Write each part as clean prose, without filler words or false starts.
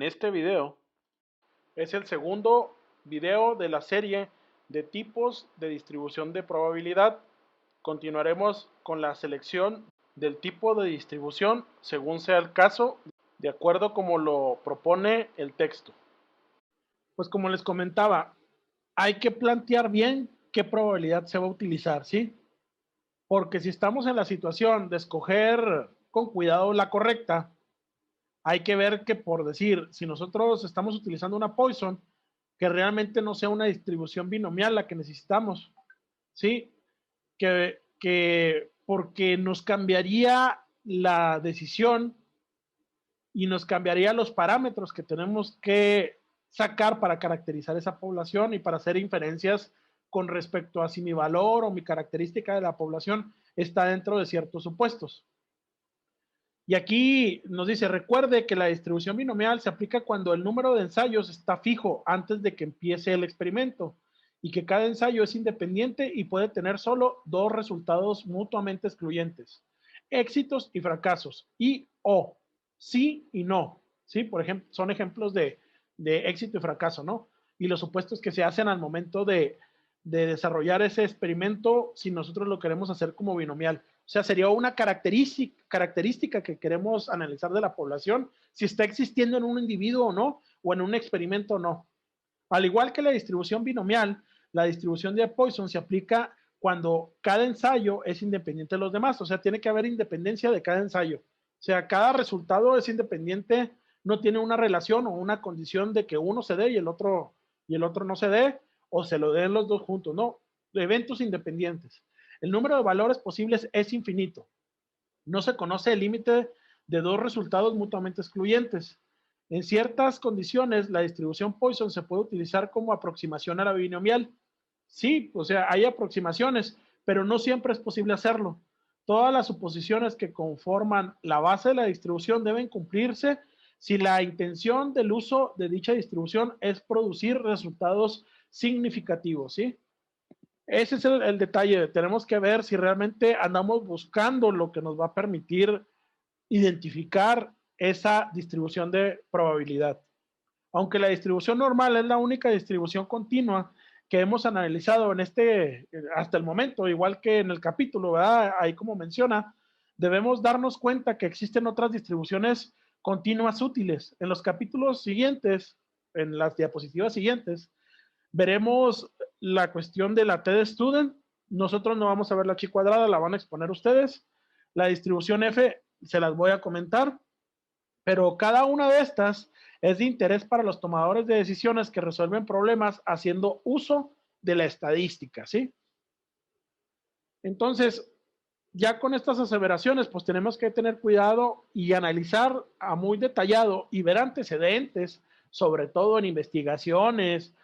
En este video es el segundo video de la serie de tipos de distribución de probabilidad. Continuaremos con la selección del tipo de distribución según sea el caso, de acuerdo como lo propone el texto. Pues como les comentaba, hay que plantear bien qué probabilidad se va a utilizar, ¿sí? Porque si estamos en la situación de escoger con cuidado la correcta, hay que ver que, por decir, si nosotros estamos utilizando una Poisson, que realmente no sea una distribución binomial la que necesitamos, ¿sí? Que porque nos cambiaría la decisión y nos cambiaría los parámetros que tenemos que sacar para caracterizar esa población y para hacer inferencias con respecto a si mi valor o mi característica de la población está dentro de ciertos supuestos. Y aquí nos dice, recuerde que la distribución binomial se aplica cuando el número de ensayos está fijo antes de que empiece el experimento y que cada ensayo es independiente y puede tener solo dos resultados mutuamente excluyentes, éxitos y fracasos, y o, sí y no, ¿sí? Por ejemplo, son ejemplos de éxito y fracaso, ¿no? Y los supuestos que se hacen al momento de desarrollar ese experimento si nosotros lo queremos hacer como binomial. O sea, sería una característica que queremos analizar de la población, si está existiendo en un individuo o no, o en un experimento o no. Al igual que la distribución binomial, la distribución de Poisson se aplica cuando cada ensayo es independiente de los demás, o sea, tiene que haber independencia de cada ensayo. O sea, cada resultado es independiente, no tiene una relación o una condición de que uno se dé y el otro no se dé, o se lo den los dos juntos, no, eventos independientes. El número de valores posibles es infinito. No se conoce el límite de dos resultados mutuamente excluyentes. En ciertas condiciones, la distribución Poisson se puede utilizar como aproximación a la binomial. Sí, o sea, hay aproximaciones, pero no siempre es posible hacerlo. Todas las suposiciones que conforman la base de la distribución deben cumplirse si la intención del uso de dicha distribución es producir resultados significativos, ¿sí? Ese es el detalle. Tenemos que ver si realmente andamos buscando lo que nos va a permitir identificar esa distribución de probabilidad. Aunque la distribución normal es la única distribución continua que hemos analizado en hasta el momento, igual que en el capítulo, ¿verdad? Ahí como menciona, debemos darnos cuenta que existen otras distribuciones continuas útiles. En los capítulos siguientes, en las diapositivas siguientes, veremos la cuestión de la T-de-Student. Nosotros no vamos a ver la chi cuadrada, la van a exponer ustedes. La distribución F se las voy a comentar, pero cada una de estas es de interés para los tomadores de decisiones que resuelven problemas haciendo uso de la estadística, ¿sí? Entonces, ya con estas aseveraciones, pues tenemos que tener cuidado y analizar a muy detallado y ver antecedentes, sobre todo en investigaciones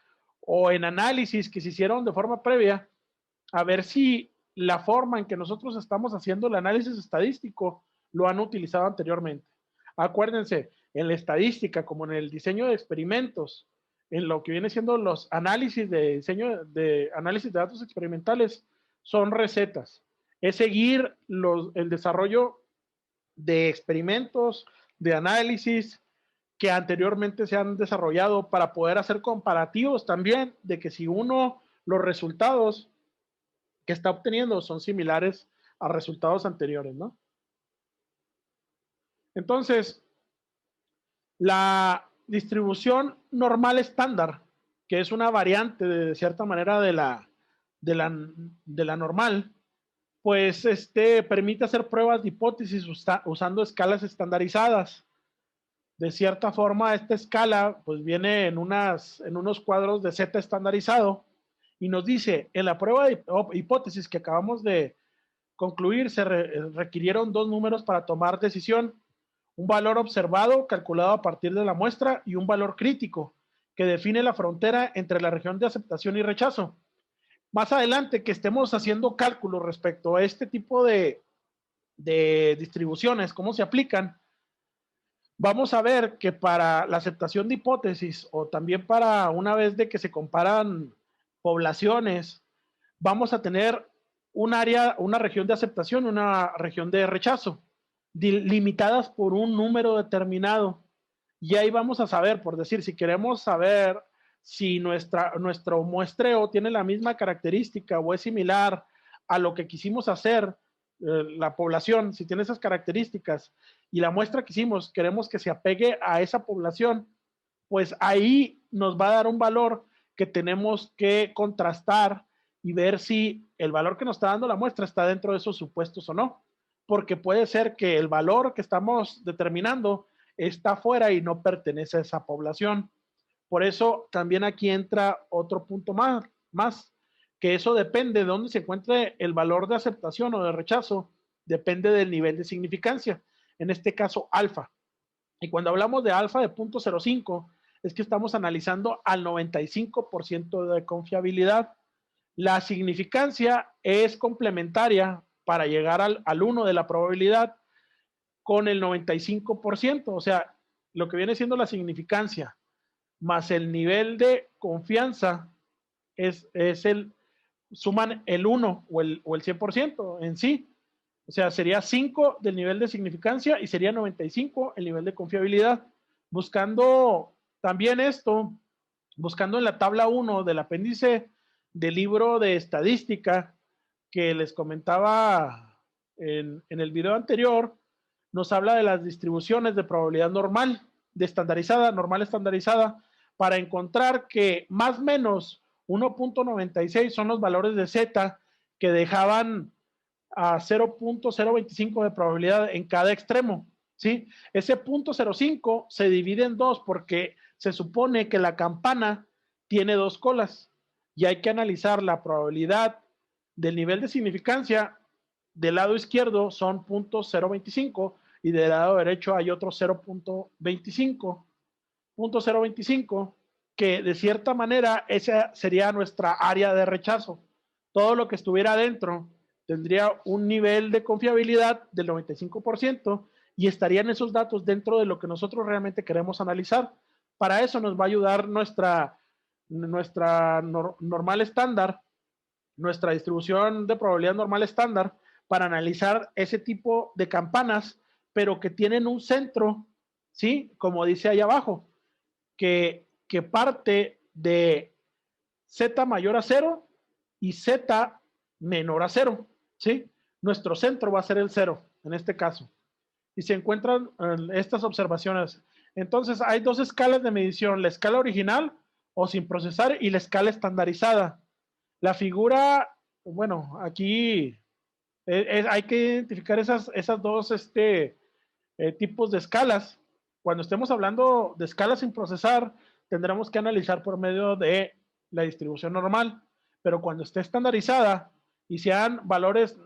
o en análisis que se hicieron de forma previa, a ver si la forma en que nosotros estamos haciendo el análisis estadístico lo han utilizado anteriormente. Acuérdense, en la estadística, como en el diseño de experimentos, en lo que viene siendo los análisis de diseño de análisis de datos experimentales, son recetas. Es seguir el desarrollo de experimentos, de análisis que anteriormente se han desarrollado para poder hacer comparativos también de que si los resultados que está obteniendo son similares a resultados anteriores, ¿no? Entonces, la distribución normal estándar, que es una variante de cierta manera de la normal, pues permite hacer pruebas de hipótesis usando escalas estandarizadas. De cierta forma, esta escala pues viene en unos cuadros de Z estandarizado y nos dice, en la prueba de hipótesis que acabamos de concluir, requirieron dos números para tomar decisión, un valor observado calculado a partir de la muestra y un valor crítico que define la frontera entre la región de aceptación y rechazo. Más adelante que estemos haciendo cálculos respecto a este tipo de distribuciones, cómo se aplican, vamos a ver que para la aceptación de hipótesis o también para una vez de que se comparan poblaciones, vamos a tener un área, una región de aceptación, una región de rechazo, limitadas por un número determinado. Y ahí vamos a saber, por decir, si queremos saber si nuestro muestreo tiene la misma característica o es similar a lo que quisimos hacer, la población, si tiene esas características y la muestra que hicimos, queremos que se apegue a esa población, pues ahí nos va a dar un valor que tenemos que contrastar y ver si el valor que nos está dando la muestra está dentro de esos supuestos o no. Porque puede ser que el valor que estamos determinando está fuera y no pertenece a esa población. Por eso también aquí entra otro punto más, que eso depende de dónde se encuentre el valor de aceptación o de rechazo, depende del nivel de significancia, en este caso alfa. Y cuando hablamos de alfa de 0.05, es que estamos analizando al 95% de confiabilidad. La significancia es complementaria para llegar al 1 de la probabilidad con el 95%, o sea, lo que viene siendo la significancia más el nivel de confianza es suman el 1 o el 100% en sí. O sea, sería 5 del nivel de significancia y sería 95 el nivel de confiabilidad. Buscando también esto, buscando en la tabla 1 del apéndice del libro de estadística que les comentaba en el video anterior, nos habla de las distribuciones de probabilidad normal, de estandarizada, normal estandarizada, para encontrar que más o menos 1.96 son los valores de Z que dejaban a 0.025 de probabilidad en cada extremo, ¿sí? Ese 0.05 se divide en dos porque se supone que la campana tiene dos colas y hay que analizar la probabilidad del nivel de significancia. Del lado izquierdo son 0.025 y del lado derecho hay otro 0.25, 0.025, que de cierta manera esa sería nuestra área de rechazo. Todo lo que estuviera adentro tendría un nivel de confiabilidad del 95% y estarían esos datos dentro de lo que nosotros realmente queremos analizar. Para eso nos va a ayudar nuestra normal estándar, nuestra distribución de probabilidad normal estándar, para analizar ese tipo de campanas, pero que tienen un centro, ¿sí? Como dice ahí abajo, que parte de Z mayor a 0 y Z menor a 0, ¿sí? Nuestro centro va a ser el 0 en este caso. Y se encuentran estas observaciones. Entonces, hay dos escalas de medición, la escala original o sin procesar y la escala estandarizada. La figura, bueno, aquí hay que identificar esas dos tipos de escalas. Cuando estemos hablando de escalas sin procesar, tendremos que analizar por medio de la distribución normal, pero cuando esté estandarizada y sean valores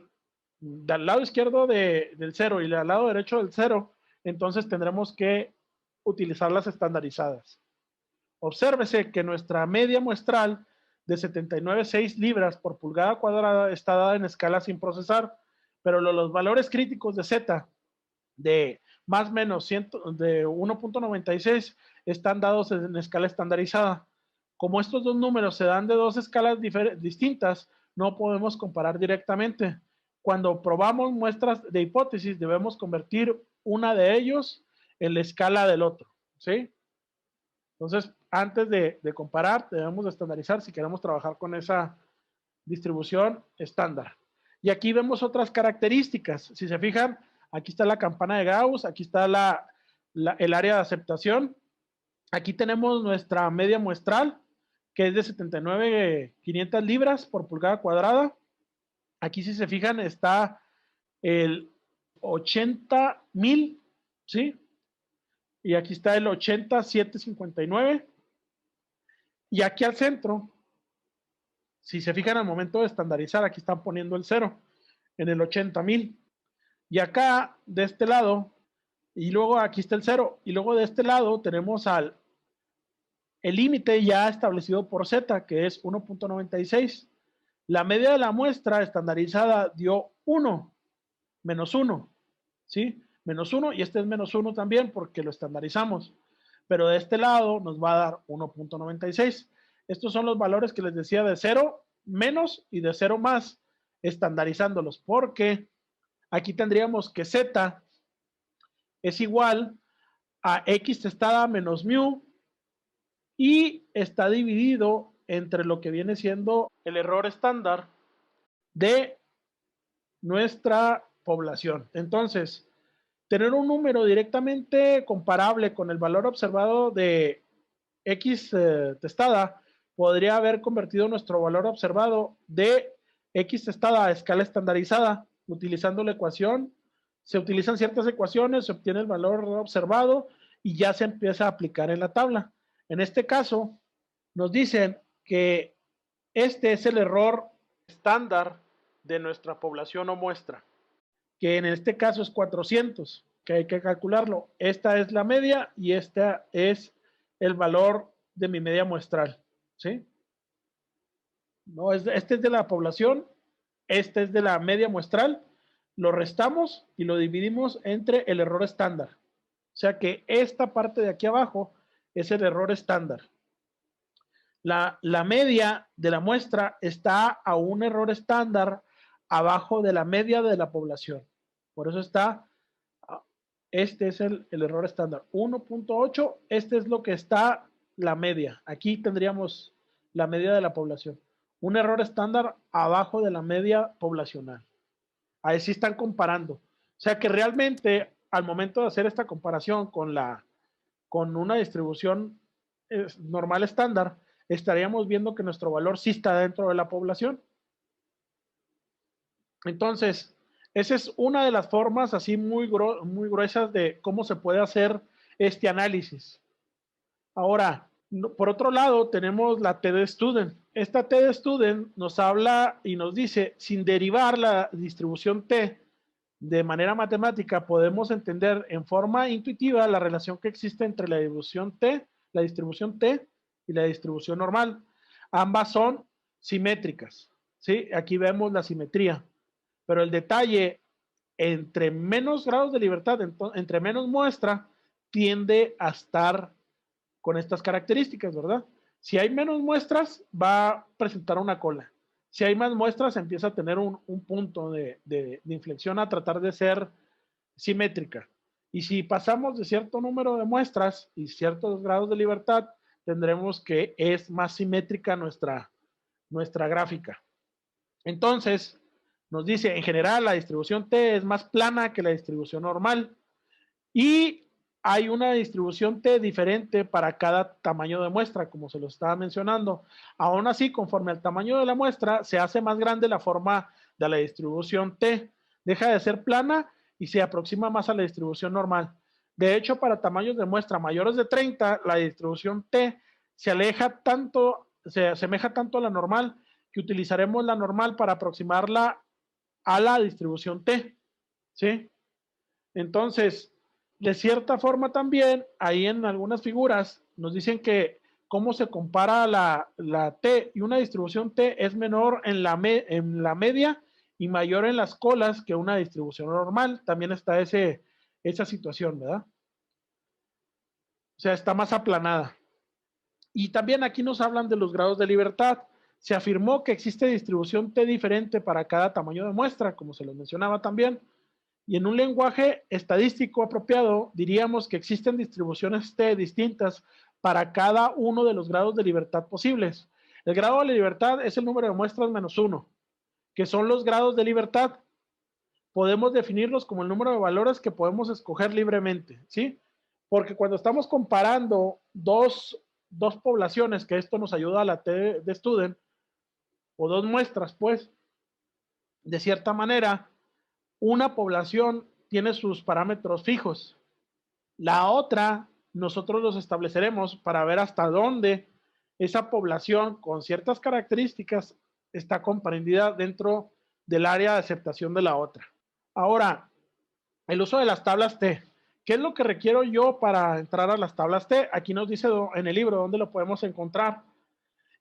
del lado izquierdo del 0 y del lado derecho del 0, entonces tendremos que utilizar las estandarizadas. Obsérvese que nuestra media muestral de 79,6 libras por pulgada cuadrada está dada en escala sin procesar, pero los valores críticos de Z de más o menos de 1.96 están dados en escala estandarizada. Como estos dos números se dan de dos escalas distintas, no podemos comparar directamente. Cuando probamos muestras de hipótesis, debemos convertir una de ellos en la escala del otro, ¿sí? Entonces, antes de comparar, debemos de estandarizar si queremos trabajar con esa distribución estándar. Y aquí vemos otras características. Si se fijan, aquí está la campana de Gauss, aquí está el área de aceptación. Aquí tenemos nuestra media muestral, que es de 79,500 libras por pulgada cuadrada. Aquí, si se fijan, está el 80,000, ¿sí? Y aquí está el 80,759. Y aquí al centro, si se fijan al momento de estandarizar, aquí están poniendo el 0 en el 80,000. Y acá, de este lado, y luego aquí está el 0. Y luego de este lado tenemos el límite ya establecido por Z, que es 1.96. La media de la muestra estandarizada dio 1, menos 1, ¿sí? Menos 1, y este es menos 1 también porque lo estandarizamos. Pero de este lado nos va a dar 1.96. Estos son los valores que les decía de 0 menos y de 0 más, estandarizándolos, porque aquí tendríamos que Z es igual a X testada menos mu y está dividido entre lo que viene siendo el error estándar de nuestra población. Entonces, tener un número directamente comparable con el valor observado de X testada podría haber convertido nuestro valor observado de X testada a escala estandarizada utilizando la ecuación. Se utilizan ciertas ecuaciones, se obtiene el valor observado y ya se empieza a aplicar en la tabla. En este caso, nos dicen que este es el error estándar de nuestra población o muestra, que en este caso es 400, que hay que calcularlo. Esta es la media y esta es el valor de mi media muestral, ¿sí? No, este es de la población, este es de la media muestral, lo restamos y lo dividimos entre el error estándar. O sea que esta parte de aquí abajo es el error estándar. La media de la muestra está a un error estándar abajo de la media de la población. Por eso está, este es el error estándar, 1.8, este es lo que está la media. Aquí tendríamos la media de la población. Un error estándar abajo de la media poblacional. Ahí sí están comparando. O sea que realmente al momento de hacer esta comparación con una distribución normal estándar, estaríamos viendo que nuestro valor sí está dentro de la población. Entonces, esa es una de las formas así muy gruesas de cómo se puede hacer este análisis. Ahora, por otro lado, tenemos la TD Student. Esta TD Student nos habla y nos dice, sin derivar la distribución T de manera matemática, podemos entender en forma intuitiva la relación que existe entre la distribución T y la distribución normal. Ambas son simétricas, ¿sí? Aquí vemos la simetría. Pero el detalle, entre menos grados de libertad, entre menos muestra, tiende a estar con estas características, ¿verdad? Si hay menos muestras, va a presentar una cola. Si hay más muestras, empieza a tener un punto de inflexión a tratar de ser simétrica. Y si pasamos de cierto número de muestras y ciertos grados de libertad, tendremos que es más simétrica nuestra gráfica. Entonces, nos dice, en general, la distribución T es más plana que la distribución normal y hay una distribución T diferente para cada tamaño de muestra, como se lo estaba mencionando. Aún así, conforme al tamaño de la muestra, se hace más grande la forma de la distribución T. Deja de ser plana y se aproxima más a la distribución normal. De hecho, para tamaños de muestra mayores de 30, la distribución T se asemeja tanto a la normal que utilizaremos la normal para aproximarla a la distribución T, ¿sí? Entonces, de cierta forma también, ahí en algunas figuras nos dicen que cómo se compara la T y una distribución T es menor en la media y mayor en las colas que una distribución normal. También está esa situación, ¿verdad? O sea, está más aplanada. Y también aquí nos hablan de los grados de libertad. Se afirmó que existe distribución T diferente para cada tamaño de muestra, como se les mencionaba también. Y en un lenguaje estadístico apropiado, diríamos que existen distribuciones T distintas para cada uno de los grados de libertad posibles. El grado de libertad es el número de muestras menos 1, que son los grados de libertad. Podemos definirlos como el número de valores que podemos escoger libremente, ¿sí? Porque cuando estamos comparando dos poblaciones, que esto nos ayuda a la T de Student, o dos muestras, pues, de cierta manera, una población tiene sus parámetros fijos. La otra, nosotros los estableceremos para ver hasta dónde esa población con ciertas características está comprendida dentro del área de aceptación de la otra. Ahora, el uso de las tablas T. ¿Qué es lo que requiero yo para entrar a las tablas T? Aquí nos dice en el libro dónde lo podemos encontrar.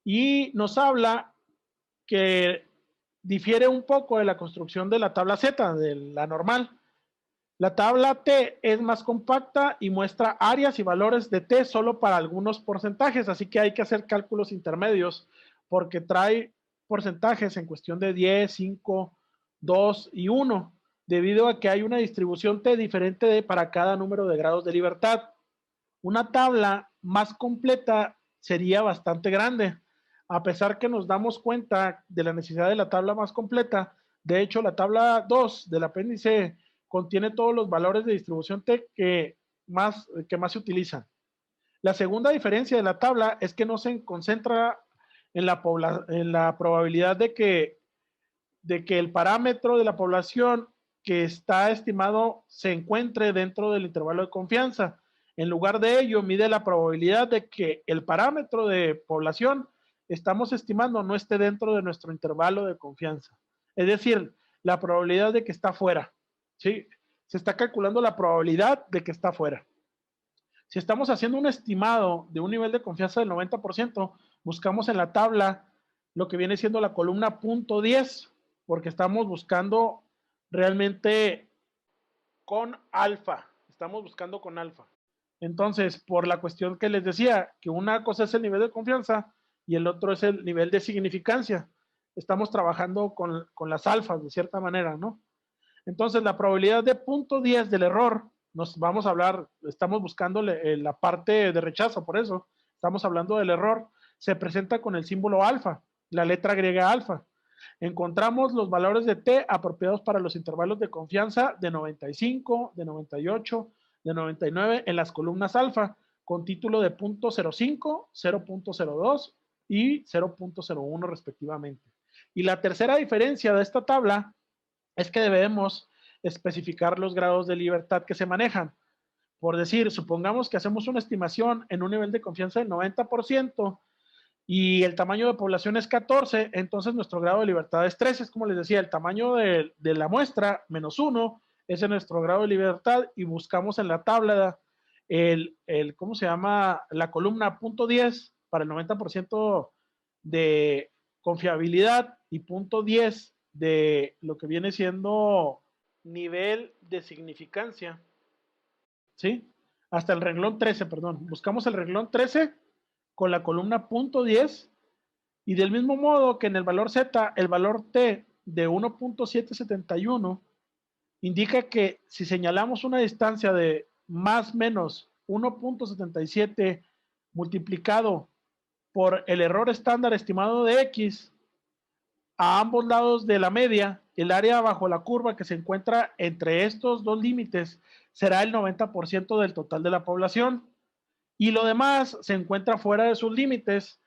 Y nos habla que difiere un poco de la construcción de la tabla Z, de la normal. La tabla T es más compacta y muestra áreas y valores de T solo para algunos porcentajes, así que hay que hacer cálculos intermedios porque trae porcentajes en cuestión de 10, 5, 2 y 1, debido a que hay una distribución T diferente para cada número de grados de libertad. Una tabla más completa sería bastante grande. A pesar que nos damos cuenta de la necesidad de la tabla más completa, de hecho la tabla 2 del apéndice contiene todos los valores de distribución T que más se utilizan. La segunda diferencia de la tabla es que no se concentra en la probabilidad de que el parámetro de la población que está estimado se encuentre dentro del intervalo de confianza. En lugar de ello, mide la probabilidad de que el parámetro de población estamos estimando no esté dentro de nuestro intervalo de confianza. Es decir, la probabilidad de que está fuera. ¿Sí? Se está calculando la probabilidad de que está fuera. Si estamos haciendo un estimado de un nivel de confianza del 90%, buscamos en la tabla lo que viene siendo la columna punto 10, porque estamos buscando realmente con alfa. Estamos buscando con alfa. Entonces, por la cuestión que les decía, que una cosa es el nivel de confianza y el otro es el nivel de significancia. Estamos trabajando con las alfas de cierta manera, ¿no? Entonces, la probabilidad de punto 10 del error, nos vamos a hablar, estamos buscando la parte de rechazo, por eso estamos hablando del error, se presenta con el símbolo alfa, la letra griega alfa. Encontramos los valores de t apropiados para los intervalos de confianza de 95, de 98, de 99 en las columnas alfa, con título de .05, 0.02 y 0.01 respectivamente. Y la tercera diferencia de esta tabla es que debemos especificar los grados de libertad que se manejan. Por decir, supongamos que hacemos una estimación en un nivel de confianza del 90% y el tamaño de población es 14, entonces nuestro grado de libertad es 13. Es como les decía, el tamaño de la muestra menos 1 es nuestro grado de libertad y buscamos en la tabla ¿cómo se llama? La columna punto 10 para el 90% de confiabilidad y punto 10 de lo que viene siendo nivel de significancia. ¿Sí? Hasta el renglón 13, perdón. Buscamos el renglón 13 con la columna punto 10 y del mismo modo que en el valor Z, el valor T de 1.771 indica que si señalamos una distancia de más menos 1.77 multiplicado por el error estándar estimado de X a ambos lados de la media, el área bajo la curva que se encuentra entre estos dos límites será el 90% del total de la población y lo demás se encuentra fuera de sus límites,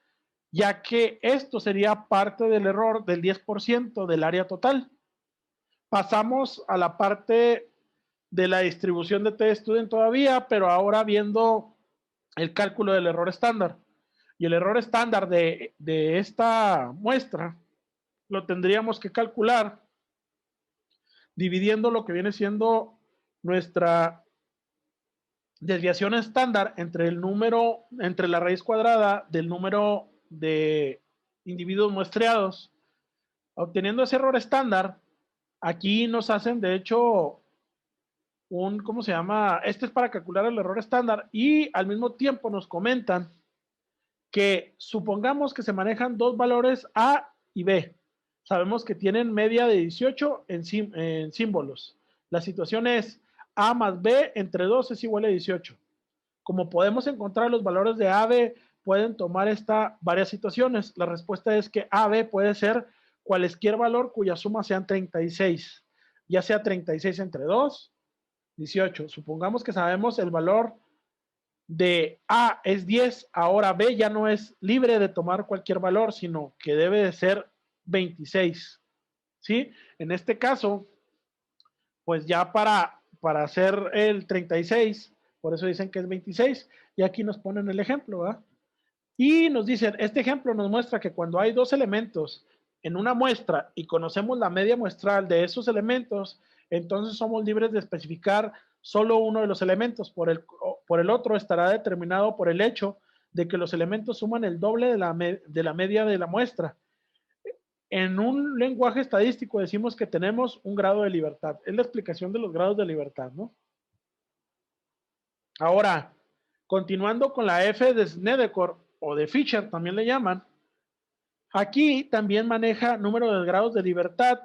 ya que esto sería parte del error del 10% del área total. Pasamos a la parte de la distribución de T-Student todavía, pero ahora viendo el cálculo del error estándar. Y el error estándar de esta muestra lo tendríamos que calcular dividiendo lo que viene siendo nuestra desviación estándar entre el número, entre la raíz cuadrada del número de individuos muestreados. Obteniendo ese error estándar, aquí nos hacen de hecho ¿cómo se llama? Este es para calcular el error estándar y al mismo tiempo nos comentan que supongamos que se manejan dos valores A y B. Sabemos que tienen media de 18 en símbolos. La situación es A más B entre 2 es igual a 18. Como podemos encontrar los valores de AB, pueden tomar varias situaciones. La respuesta es que AB puede ser cualquier valor cuya suma sean 36, ya sea 36 entre 2, 18. Supongamos que sabemos el valor de A es 10, ahora B ya no es libre de tomar cualquier valor, sino que debe de ser 26. ¿Sí? En este caso, pues ya para hacer el 36, por eso dicen que es 26, y aquí nos ponen el ejemplo, ¿verdad? Y nos dicen, este ejemplo nos muestra que cuando hay dos elementos en una muestra y conocemos la media muestral de esos elementos, entonces somos libres de especificar solo uno de los elementos. Por el otro estará determinado por el hecho de que los elementos suman el doble de la media de la muestra. En un lenguaje estadístico decimos que tenemos un grado de libertad. Es la explicación de los grados de libertad, ¿no? Ahora, continuando con la F de Snedeker o de Fisher, también le llaman, aquí también maneja número de grados de libertad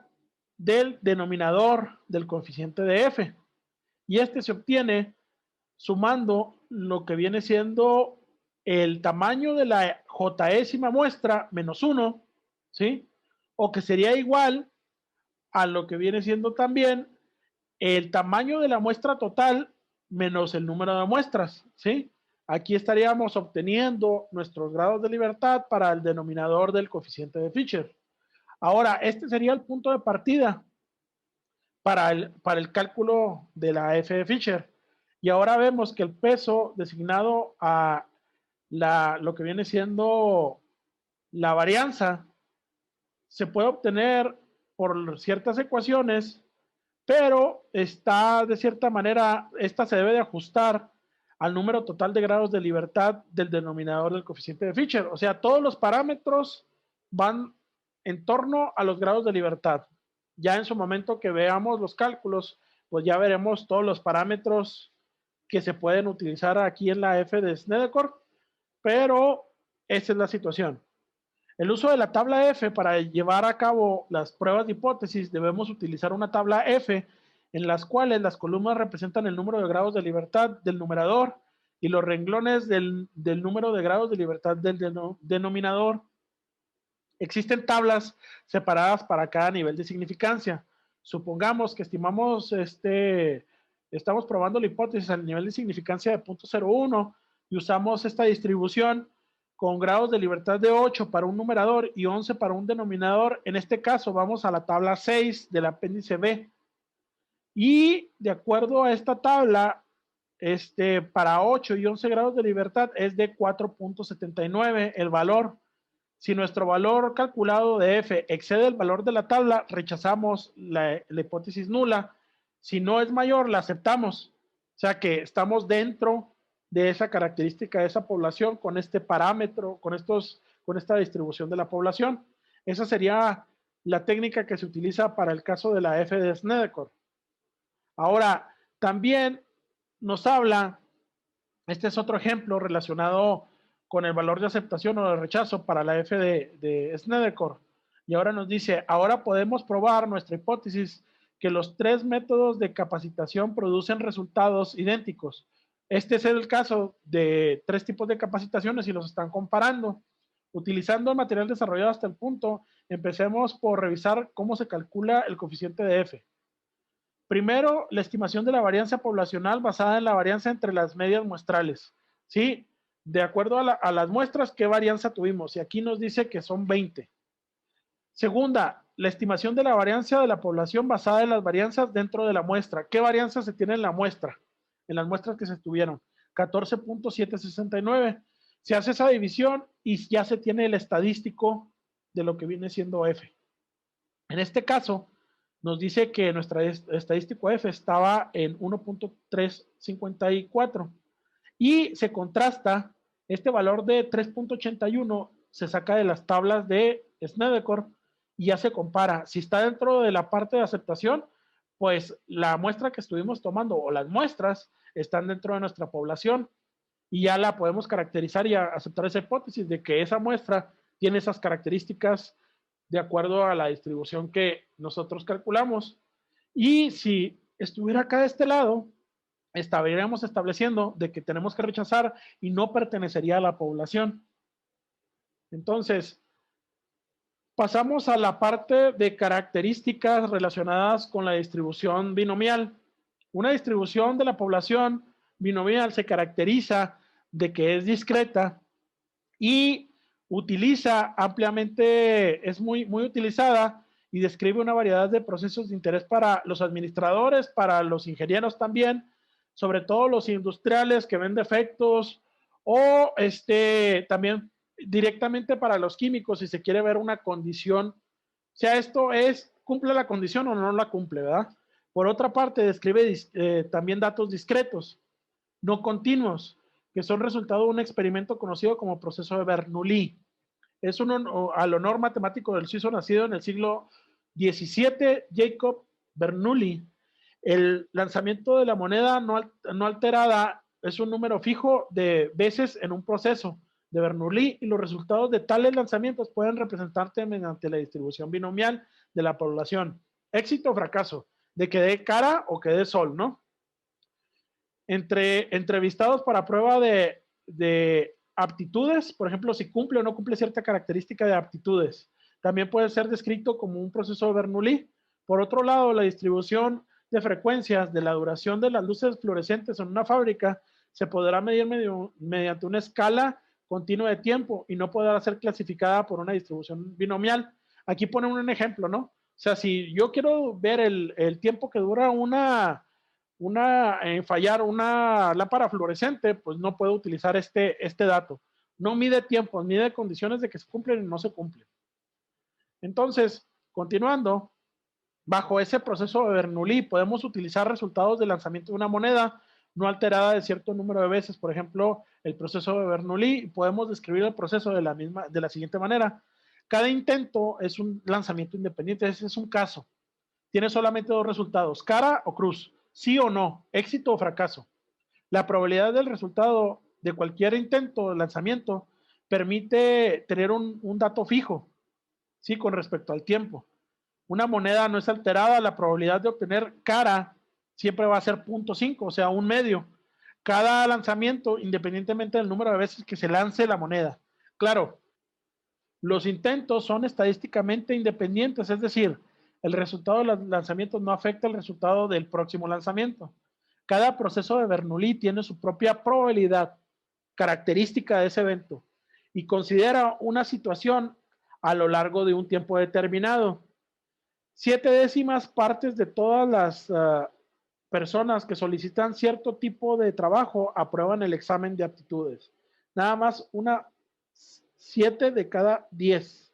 del denominador del coeficiente de F. Y este se obtiene sumando lo que viene siendo el tamaño de la jésima muestra menos uno, ¿sí? O que sería igual a lo que viene siendo también el tamaño de la muestra total menos el número de muestras, ¿sí? Aquí estaríamos obteniendo nuestros grados de libertad para el denominador del coeficiente de Fisher. Ahora, este sería el punto de partida para el cálculo de la F de Fisher. Y ahora vemos que el peso designado a lo que viene siendo la varianza se puede obtener por ciertas ecuaciones, pero está de cierta manera, esta se debe de ajustar al número total de grados de libertad del denominador del coeficiente de Fisher. O sea, todos los parámetros van en torno a los grados de libertad. Ya en su momento que veamos los cálculos, pues ya veremos todos los parámetros que se pueden utilizar aquí en la F de Snedeker, pero esa es la situación. El uso de la tabla F para llevar a cabo las pruebas de hipótesis, debemos utilizar una tabla F en las cuales las columnas representan el número de grados de libertad del numerador y los renglones del número de grados de libertad del denominador. Existen tablas separadas para cada nivel de significancia. Supongamos que estamos probando la hipótesis al nivel de significancia de 0.01 y usamos esta distribución con grados de libertad de 8 para un numerador y 11 para un denominador. En este caso vamos a la tabla 6 del apéndice B. Y de acuerdo a esta tabla, para 8 y 11 grados de libertad es de 4.79 el valor. Si nuestro valor calculado de F excede el valor de la tabla, rechazamos la hipótesis nula. Si no es mayor, la aceptamos. O sea que estamos dentro de esa característica de esa población con este parámetro, con esta distribución de la población. Esa sería la técnica que se utiliza para el caso de la F de Snedeker. Ahora, también nos habla, este es otro ejemplo relacionado con el valor de aceptación o de rechazo para la F de Snedeker. Y ahora nos dice, ahora podemos probar nuestra hipótesis que los tres métodos de capacitación producen resultados idénticos. Este es el caso de tres tipos de capacitaciones y los están comparando. Utilizando el material desarrollado hasta el punto, empecemos por revisar cómo se calcula el coeficiente de F. Primero, la estimación de la varianza poblacional basada en la varianza entre las medias muestrales. ¿Sí? De acuerdo a las muestras, ¿qué varianza tuvimos? Y aquí nos dice que son 20. Segunda, la estimación de la varianza de la población basada en las varianzas dentro de la muestra. ¿Qué varianza se tiene en la muestra? En las muestras que se estuvieron. 14.769. Se hace esa división y ya se tiene el estadístico de lo que viene siendo F. En este caso, nos dice que nuestra estadístico F estaba en 1.354 y se contrasta este valor de 3.81, se saca de las tablas de Snedeker y ya se compara. Si está dentro de la parte de aceptación, pues la muestra que estuvimos tomando o las muestras están dentro de nuestra población y ya la podemos caracterizar y aceptar esa hipótesis de que esa muestra tiene esas características de acuerdo a la distribución que nosotros calculamos. Y si estuviera acá de este lado, estaríamos estableciendo de que tenemos que rechazar y no pertenecería a la población. Entonces, pasamos a la parte de características relacionadas con la distribución binomial. Una distribución de la población binomial se caracteriza de que es discreta y utiliza ampliamente, es muy utilizada y describe una variedad de procesos de interés para los administradores, para los ingenieros también, sobre todo los industriales que ven defectos o también directamente para los químicos si se quiere ver una condición, o sea, esto es, cumple la condición o no la cumple, ¿verdad? Por otra parte, describe también datos discretos, no continuos, que son resultado de un experimento conocido como proceso de Bernoulli. Es un honor matemático del suizo nacido en el siglo XVII, Jacob Bernoulli. El lanzamiento de la moneda no alterada es un número fijo de veces en un proceso de Bernoulli y los resultados de tales lanzamientos pueden representarse mediante la distribución binomial de la población. Éxito o fracaso, de que dé cara o que dé sol, ¿no? entre entrevistados para prueba de aptitudes, por ejemplo, si cumple o no cumple cierta característica de aptitudes. También puede ser descrito como un proceso de Bernoulli. Por otro lado, la distribución de frecuencias de la duración de las luces fluorescentes en una fábrica se podrá medir mediante una escala continua de tiempo y no podrá ser clasificada por una distribución binomial. Aquí ponen un ejemplo, ¿no? O sea, si yo quiero ver el tiempo que dura fallar una lámpara fluorescente, pues no puedo utilizar este dato. No mide tiempos, mide condiciones de que se cumplen y no se cumplen. Entonces, continuando, bajo ese proceso de Bernoulli podemos utilizar resultados de lanzamiento de una moneda no alterada de cierto número de veces. Por ejemplo, el proceso de Bernoulli, podemos describir el proceso de la siguiente manera. Cada intento es un lanzamiento independiente, ese es un caso. Tiene solamente dos resultados, cara o cruz, sí o no, éxito o fracaso. La probabilidad del resultado de cualquier intento de lanzamiento permite tener un dato fijo, ¿sí? Con respecto al tiempo. Una moneda no es alterada, la probabilidad de obtener cara siempre va a ser 0.5, o sea, un medio. Cada lanzamiento, independientemente del número de veces que se lance la moneda. Claro, los intentos son estadísticamente independientes, es decir, el resultado de los lanzamientos no afecta el resultado del próximo lanzamiento. Cada proceso de Bernoulli tiene su propia probabilidad, característica de ese evento, y considera una situación a lo largo de un tiempo determinado. 7/10 partes de todas las personas que solicitan cierto tipo de trabajo aprueban el examen de aptitudes. Nada más 7 de cada 10.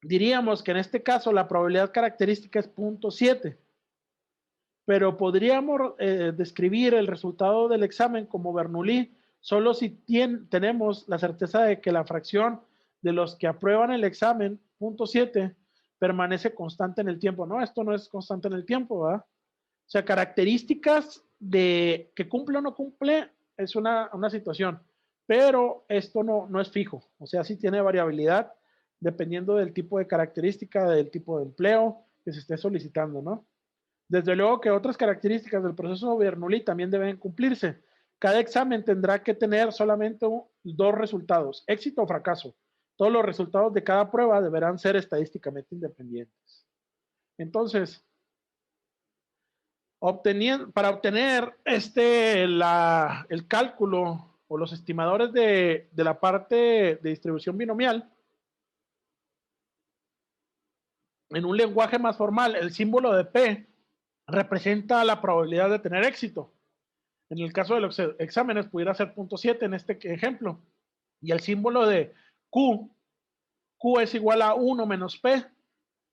Diríamos que en este caso la probabilidad característica es 0.7, pero podríamos describir el resultado del examen como Bernoulli solo si tenemos la certeza de que la fracción de los que aprueban el examen, 0.7, permanece constante en el tiempo. No, esto no es constante en el tiempo, ¿verdad? O sea, características de que cumple o no cumple es una situación, pero esto no es fijo, o sea, sí tiene variabilidad dependiendo del tipo de característica, del tipo de empleo que se esté solicitando, ¿no? Desde luego que otras características del proceso Bernoulli también deben cumplirse. Cada examen tendrá que tener solamente dos resultados, éxito o fracaso. Todos los resultados de cada prueba deberán ser estadísticamente independientes. Entonces, para obtener el cálculo o los estimadores de la parte de distribución binomial, en un lenguaje más formal, el símbolo de P representa la probabilidad de tener éxito. En el caso de los exámenes pudiera ser 0.7 en este ejemplo. Y el símbolo de Q es igual a 1 menos P.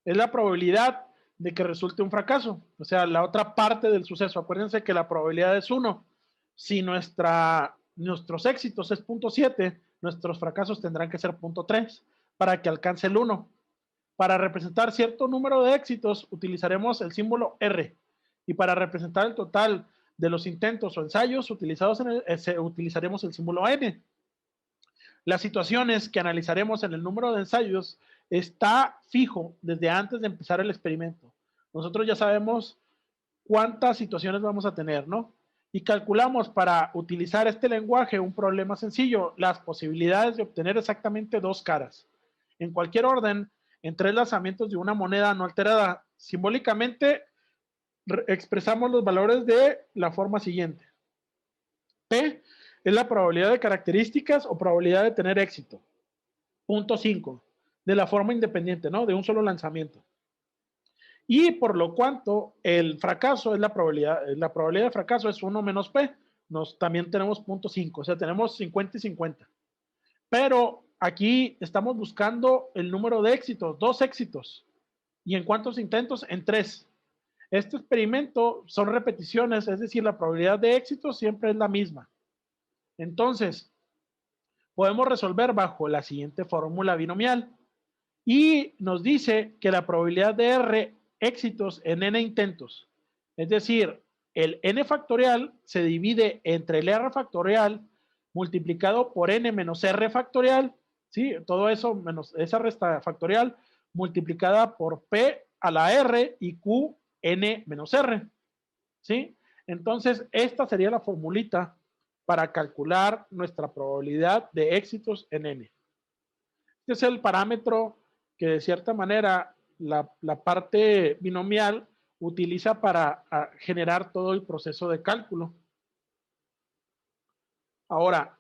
Es la probabilidad de que resulte un fracaso. O sea, la otra parte del suceso. Acuérdense que la probabilidad es 1. Si nuestros éxitos es 0.7, nuestros fracasos tendrán que ser 0.3 para que alcance el 1. Para representar cierto número de éxitos utilizaremos el símbolo R. Y para representar el total de los intentos o ensayos utilizados utilizaremos el símbolo N. Las situaciones que analizaremos en el número de ensayos está fijo desde antes de empezar el experimento. Nosotros ya sabemos cuántas situaciones vamos a tener, ¿no? Y calculamos para utilizar este lenguaje un problema sencillo, las posibilidades de obtener exactamente dos caras. En cualquier orden, en 3 lanzamientos de una moneda no alterada. Simbólicamente, expresamos los valores de la forma siguiente. P es la probabilidad de características o probabilidad de tener éxito. 0.5, de la forma independiente, ¿no? De un solo lanzamiento. Y por lo cuanto el fracaso es la probabilidad de fracaso es 1 menos P. También tenemos 0.5, o sea, tenemos 50 y 50. Pero aquí estamos buscando el número de éxitos, 2 éxitos. ¿Y en cuántos intentos? En 3. Este experimento son repeticiones, es decir, la probabilidad de éxito siempre es la misma. Entonces, podemos resolver bajo la siguiente fórmula binomial. Y nos dice que la probabilidad de R éxitos en n intentos, es decir, el n factorial se divide entre el R factorial multiplicado por n menos R factorial, ¿sí? Todo eso menos esa resta factorial multiplicada por P a la R y Q n menos R. ¿sí? Entonces, esta sería la formulita para calcular nuestra probabilidad de éxitos en N. Este es el parámetro que de cierta manera la parte binomial utiliza para generar todo el proceso de cálculo. Ahora,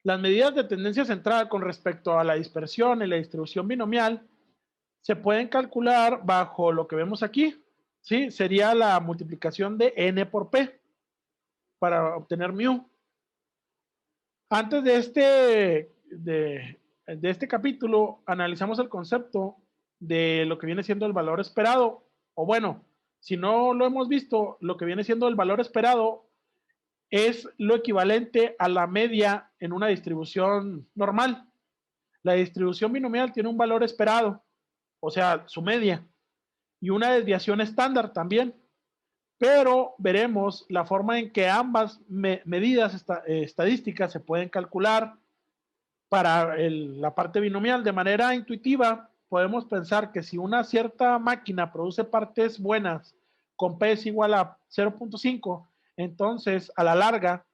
las medidas de tendencia central con respecto a la dispersión y la distribución binomial se pueden calcular bajo lo que vemos aquí, ¿sí? Sería la multiplicación de n por p para obtener mu. Antes de este capítulo, analizamos el concepto de lo que viene siendo el valor esperado, o bueno, si no lo hemos visto, lo que viene siendo el valor esperado es lo equivalente a la media en una distribución normal. La distribución binomial tiene un valor esperado, o sea, su media, y una desviación estándar también, pero veremos la forma en que ambas medidas estadísticas se pueden calcular para la parte binomial. De manera intuitiva, podemos pensar que si una cierta máquina produce partes buenas con P es igual a 0.5, entonces a la larga,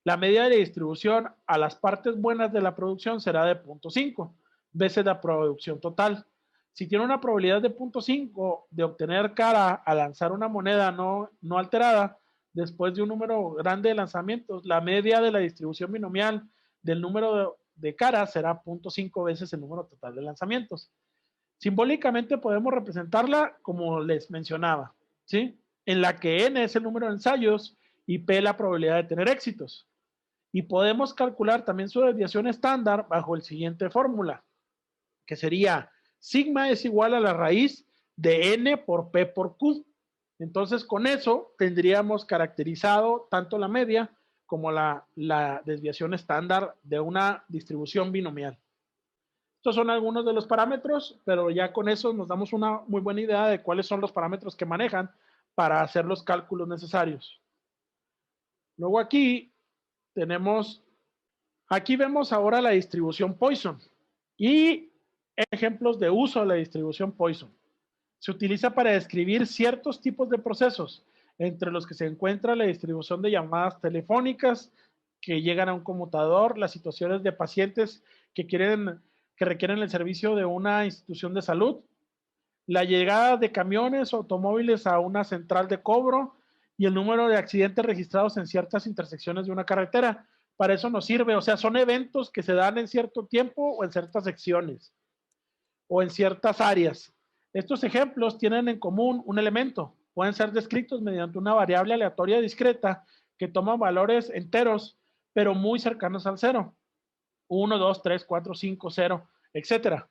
la media de la distribución a las partes buenas de la producción será de 0.5 veces la producción total. Si tiene una probabilidad de 0.5 de obtener cara a lanzar una moneda no alterada, después de un número grande de lanzamientos, la media de la distribución binomial del número de caras será 0.5 veces el número total de lanzamientos. Simbólicamente podemos representarla como les mencionaba, ¿sí? En la que n es el número de ensayos y p la probabilidad de tener éxitos. Y podemos calcular también su desviación estándar bajo el siguiente fórmula, que sería sigma es igual a la raíz de n por p por q. Entonces, con eso tendríamos caracterizado tanto la media como la desviación estándar de una distribución binomial. Estos son algunos de los parámetros, pero ya con eso nos damos una muy buena idea de cuáles son los parámetros que manejan para hacer los cálculos necesarios. Luego aquí tenemos, aquí vemos ahora la distribución Poisson y ejemplos de uso de la distribución Poisson. Se utiliza para describir ciertos tipos de procesos, entre los que se encuentra la distribución de llamadas telefónicas que llegan a un conmutador, las situaciones de pacientes que requieren el servicio de una institución de salud, la llegada de camiones o automóviles a una central de cobro y el número de accidentes registrados en ciertas intersecciones de una carretera. Para eso nos sirve, o sea, son eventos que se dan en cierto tiempo o en ciertas secciones o en ciertas áreas. Estos ejemplos tienen en común un elemento. Pueden ser descritos mediante una variable aleatoria discreta que toma valores enteros, pero muy cercanos al cero. 1, 2, 3, 4, 5, 0, etc.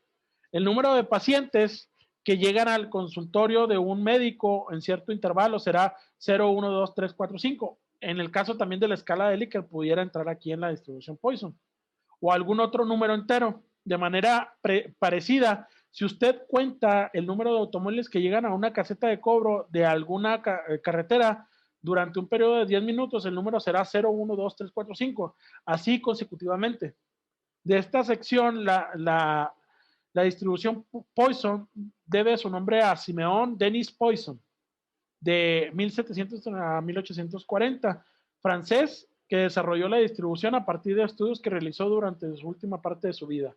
El número de pacientes que llegan al consultorio de un médico en cierto intervalo será 0, 1, 2, 3, 4, 5. En el caso también de la escala de Likert pudiera entrar aquí en la distribución Poisson. O algún otro número entero. De manera parecida, si usted cuenta el número de automóviles que llegan a una caseta de cobro de alguna carretera durante un periodo de 10 minutos, el número será 0, 1, 2, 3, 4, 5, así consecutivamente. De esta sección, la distribución Poisson debe su nombre a Simeon Denis Poisson, de 1700 a 1840, francés, que desarrolló la distribución a partir de estudios que realizó durante su última parte de su vida.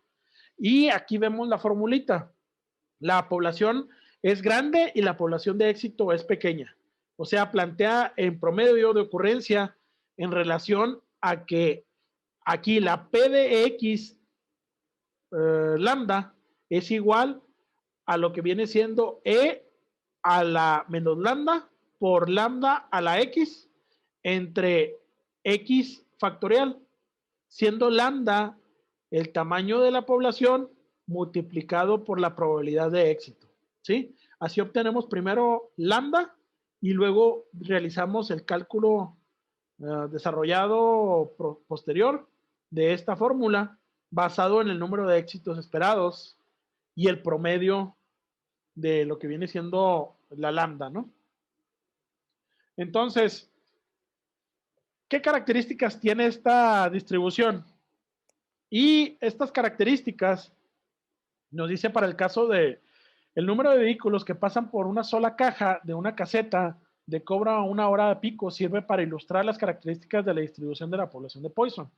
Y aquí vemos la formulita. La población es grande y la población de éxito es pequeña. O sea, plantea en promedio de ocurrencia en relación a que aquí la P de X lambda es igual a lo que viene siendo E a la menos lambda por lambda a la X entre X factorial, siendo lambda el tamaño de la población multiplicado por la probabilidad de éxito, ¿sí? Así obtenemos primero lambda y luego realizamos el cálculo desarrollado posterior de esta fórmula basado en el número de éxitos esperados y el promedio de lo que viene siendo la lambda, ¿no? Entonces, ¿qué características tiene esta distribución? Y estas características nos dice para el caso de el número de vehículos que pasan por una sola caja de una caseta de cobro a una hora pico sirve para ilustrar las características de la distribución de la población de Poisson.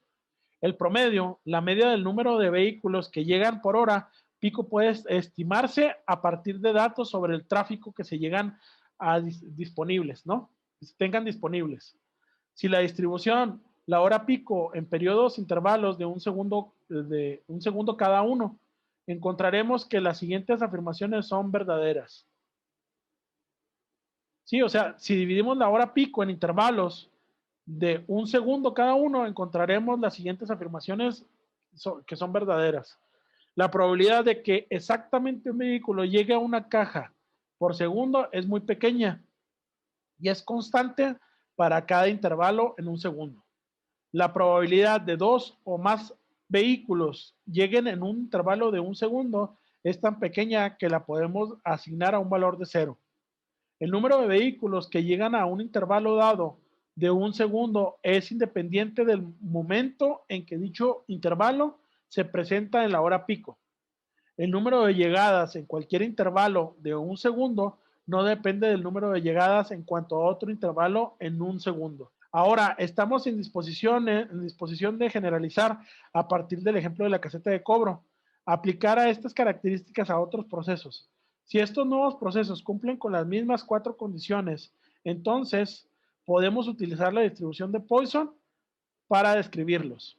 El promedio, la media del número de vehículos que llegan por hora pico puede estimarse a partir de datos sobre el tráfico que se llegan a disponibles, ¿no? Que se tengan disponibles. Si la distribución, la hora pico en periodos intervalos de un segundo cada uno, encontraremos que las siguientes afirmaciones son verdaderas. Sí, o sea, si dividimos la hora pico en intervalos de un segundo cada uno, encontraremos las siguientes afirmaciones que son verdaderas. La probabilidad de que exactamente un vehículo llegue a una caja por segundo es muy pequeña y es constante para cada intervalo en un segundo. La probabilidad de dos o más vehículos lleguen en un intervalo de un segundo es tan pequeña que la podemos asignar a un valor de cero. El número de vehículos que llegan a un intervalo dado de un segundo es independiente del momento en que dicho intervalo se presenta en la hora pico. El número de llegadas en cualquier intervalo de un segundo no depende del número de llegadas en cuanto a otro intervalo en un segundo. Ahora, estamos en disposición de generalizar a partir del ejemplo de la caseta de cobro, aplicar a estas características a otros procesos. Si estos nuevos procesos cumplen con las mismas cuatro condiciones, entonces podemos utilizar la distribución de Poisson para describirlos.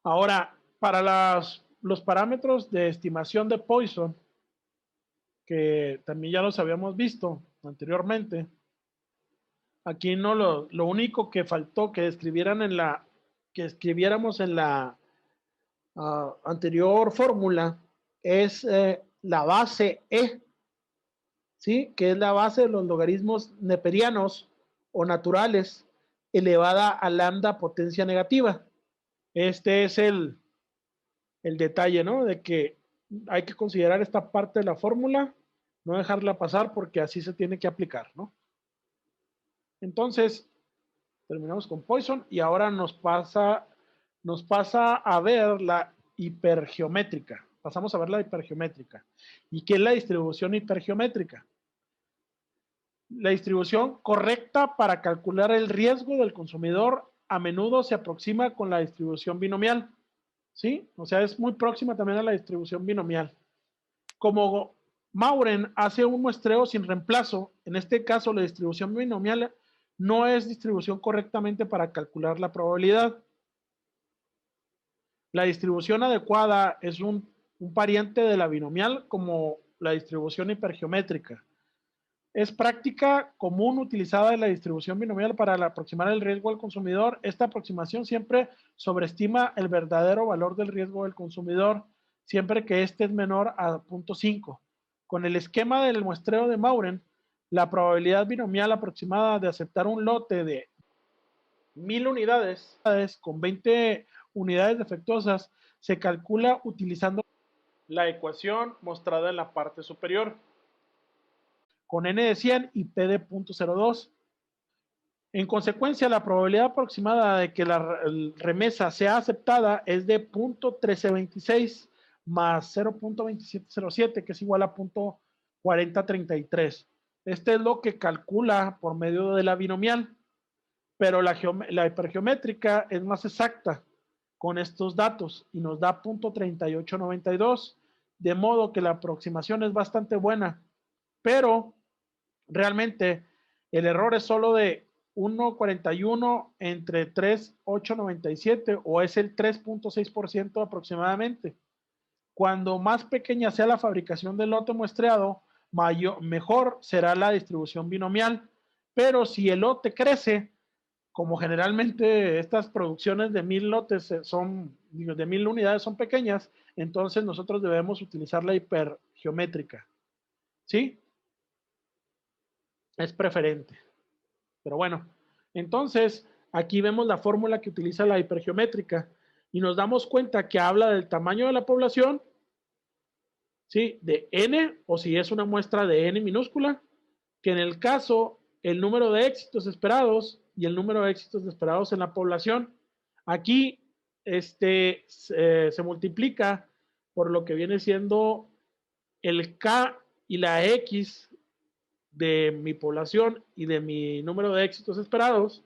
Ahora, para los parámetros de estimación de Poisson, que también ya los habíamos visto anteriormente, aquí no lo único que faltó que que escribiéramos en la anterior fórmula es la base E, ¿sí? Que es la base de los logaritmos neperianos o naturales elevada a lambda potencia negativa. Este es el detalle, ¿no? De que hay que considerar esta parte de la fórmula, no dejarla pasar porque así se tiene que aplicar, ¿no? Entonces, terminamos con Poisson y ahora nos pasa a ver la hipergeométrica. Pasamos a ver la hipergeométrica. ¿Y qué es la distribución hipergeométrica? La distribución correcta para calcular el riesgo del consumidor a menudo se aproxima con la distribución binomial. ¿Sí? O sea, es muy próxima también a la distribución binomial. Como Mauren hace un muestreo sin reemplazo, en este caso la distribución binomial no es distribución correctamente para calcular la probabilidad. La distribución adecuada es un pariente de la binomial como la distribución hipergeométrica. Es práctica común utilizada en la distribución binomial para aproximar el riesgo al consumidor. Esta aproximación siempre sobreestima el verdadero valor del riesgo del consumidor, siempre que éste es menor a 0.5. Con el esquema del muestreo de Mauren, la probabilidad binomial aproximada de aceptar un lote de 1000 unidades con 20 unidades defectuosas se calcula utilizando la ecuación mostrada en la parte superior con n de 100 y p de 0.02. En consecuencia, la probabilidad aproximada de que la remesa sea aceptada es de 0.1326 más 0.2707, que es igual a 0.4033. Este es lo que calcula por medio de la binomial, pero la hipergeométrica es más exacta con estos datos y nos da 0.3892, de modo que la aproximación es bastante buena, pero realmente el error es solo de 1.41 entre 3.897 o es el 3.6% aproximadamente. Cuando más pequeña sea la fabricación del lote muestreado, mejor será la distribución binomial. Pero si el lote crece, como generalmente estas producciones de 1000 lotes de 1000 unidades son pequeñas, entonces nosotros debemos utilizar la hipergeométrica. ¿Sí? Es preferente. Pero bueno, entonces aquí vemos la fórmula que utiliza la hipergeométrica y nos damos cuenta que habla del tamaño de la población, ¿sí? De n, o si es una muestra de n minúscula, que en el caso el número de éxitos esperados y el número de éxitos esperados en la población. Aquí se multiplica por lo que viene siendo el k y la x de mi población y de mi número de éxitos esperados,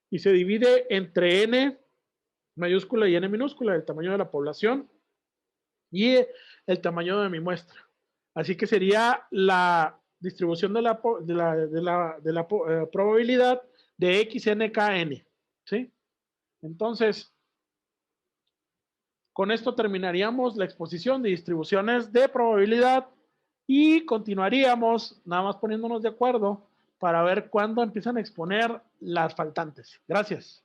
y se divide entre n mayúscula y n minúscula, el tamaño de la población y el tamaño de mi muestra. Así que sería la distribución de la probabilidad de xnkn, ¿sí? Entonces, con esto terminaríamos la exposición de distribuciones de probabilidad y continuaríamos, nada más poniéndonos de acuerdo, para ver cuándo empiezan a exponer las faltantes. Gracias.